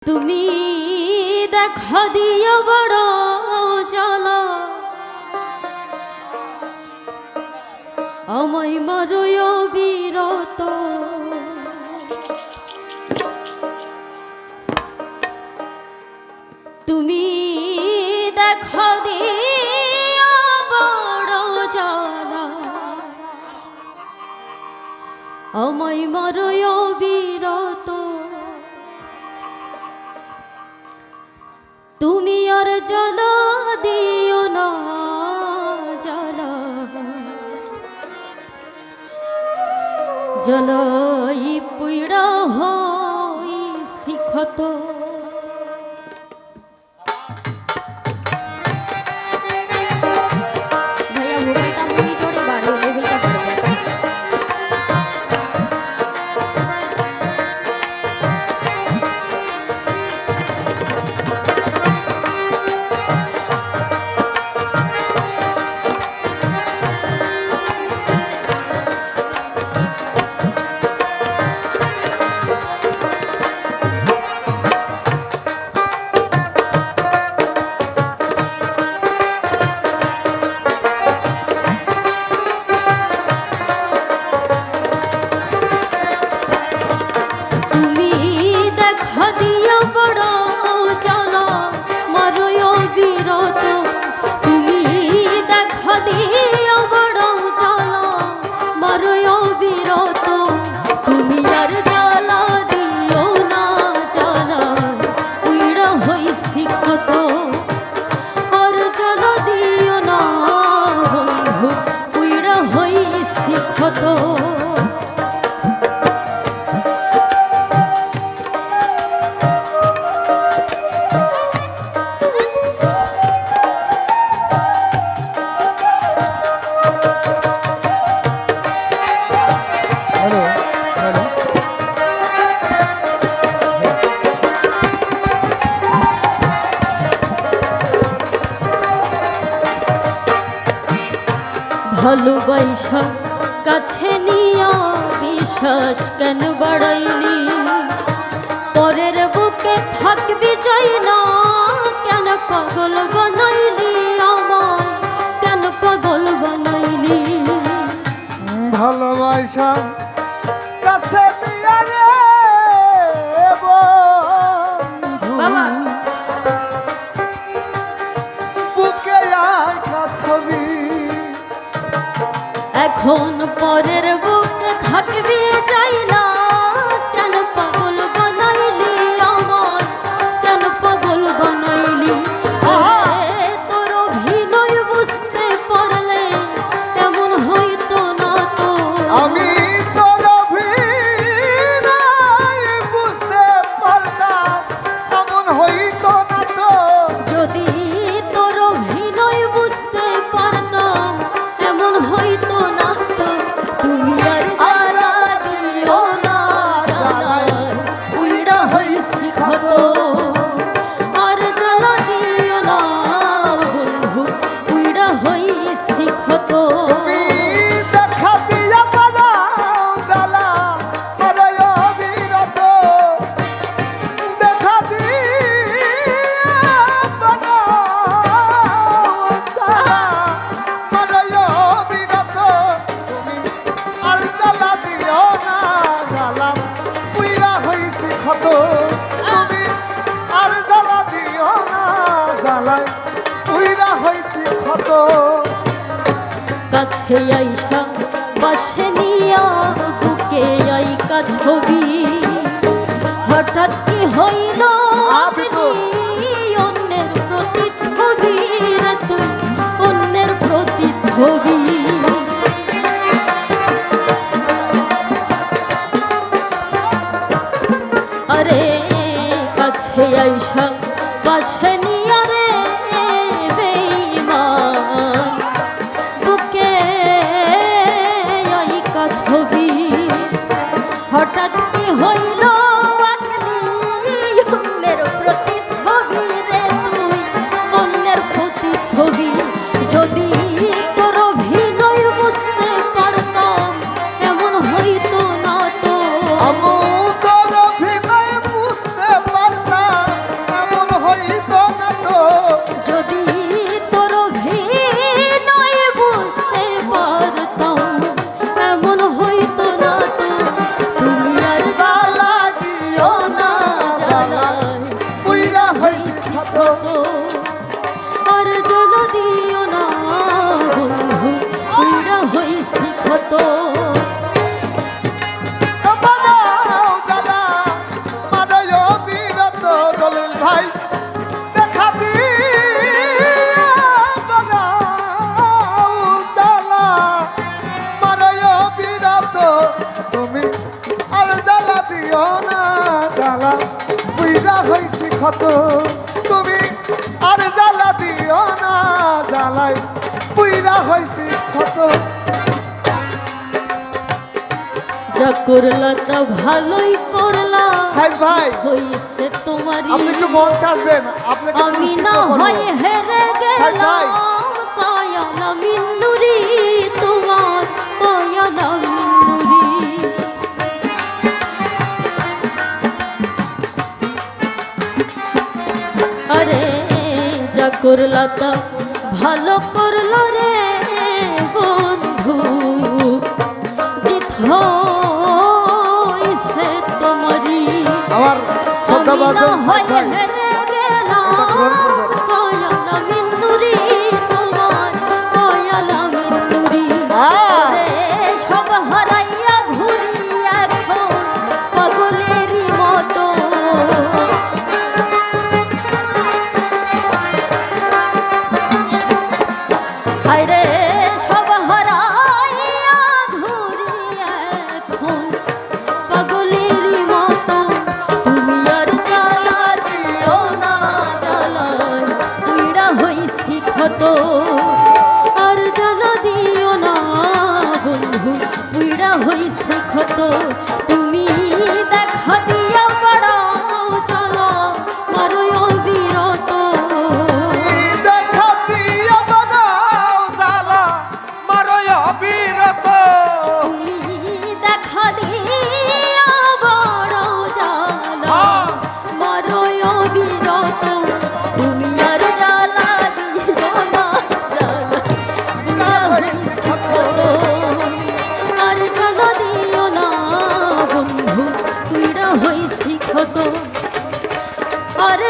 তুমি দেখা দিও বড় জ্বালা আমায় মারয় বিরত তুমি দেখা দিও বড় জ্বালা আমায় মারয় বিরত তুমি আর জ্বালা দিও না জ্বালাই পুইড়া হই শিখত ভাইয়া মোবাইলটা মনিটরে বাড়ো লেভেলটা বাড়ো ভালোবাসা কাছে নিয়া বিশ্বাস কেন বাড়াইলি পরের বুকে থাকবি চাই না কেন পাগল বানাইলি আমার কেন পাগল বানাইলি ভালোবাসা কাছে নিয়া রে বাবা বুকে আঁকা ছবি এখন পরের বুকে থাকবি চাই না কেন পাগল বানাইলি আমার কেন পাগল বানাইলি তোর অভিনয় বুঝতে পারলে তেমন হইতো না তো আমি তোর অভিনয় বুঝতে পারতাম এমন হইতো না তো যদি তোর অভিনয় বুঝতে পারতাম এমন হইতো না তো তুমি আর জ্বালা দিও না জ্বালার উইড়া হইছি ক্ষত আর জ্বালা দিও না বন্ধু উইড়া হইছি ক্ষত তুমি দেখা দিয়া বানাও জ্বালা মারয় বিরত দেখা দিয়া বানাও জ্বালা মারয় বিরত তুমি আর জ্বালা দিও না জ্বালা পুইরা হইছি ক্ষত তুমি আর জ্বালা দিও না জ্বালায় পুইরা হইছি ক্ষত কাছে আইসা বাসে নিয়া বুকে আইকা ছবি হঠাৎ কি হইল আপনি তো অন্যের প্রতি ছবি রে তুই অন্যের প্রতি ছবি আরে কাছে আইসা বাসে নিয়া রে বেঈমান বুকে আইকা ছবি হঠাৎ কি হইল অন্যের প্রতি ছবি রে তুই অন্যের প্রতি ছবি যদি তোর অভিনয় বুঝতে পারতাম এমন হইতো না তো আমু তোর অভিনয় বুঝতে পারতাম ক্ষত আর জল দিও না বন্ধু পুইরা হইছি ক্ষত বানাও জ্বালা মারয় বিরত দলিল ভাই দেখা দিয়া বানাও জ্বালা মারয় বিরত তুমি আর জ্বালা দিও না জ্বালা বুইরা হইছি ক্ষত তুমি আর জ্বালা দিও না জ্বালাই বুইরা হইছি ক্ষত যা করলা তা ভালোই করলা সাইদ ভাই হইছে তোমারই আপনি একটু মন চাষবেন আপনাকে আমি পুরস্কৃত না করবো। হয় হেরে সাইদ ভাই। গেলাম কায়ালা মিন্নুরি তোমার কায়ালা মিন্নুরি আরে যা করলা তা ভালো করলো রে বন্ধু জিত হইছে তোমারই আমার শ্রদ্ধা আমি না বাদন হয় সাইদ ভাই হেরে গেলাম গ্রহণ করবেন। কায়ালা মিন্নুরি তোমার কায়ালা মিন্নুরি হ্যাঁ। ওরে সব হারাইয়া ঘুরি এখন পাগলেরই মতো হায়রে সব হারাইয়া ঘুরি এখন পাগলেরই মতো তুমি আর জ্বালা দিও না জ্বালায় পুইড়া হইছি ক্ষত আর জ্বালা দিও না বন্ধু পুইড়া হইছি ক্ষত তুমি দেখা দিয়া বাড়াও জ্বালা মারো অবিরত দেখা দিয়া বানাও জ্বালা মারয় বিরত তুমি দেখা দিয়া বড় জ্বালা মারো অবিরত তুমি আর জ্বালা দিও না জ্বালা পুরা হইছে ক্ষত। আর জ্বালা দিও না বন্ধু পুরা হইছি ক্ষত আর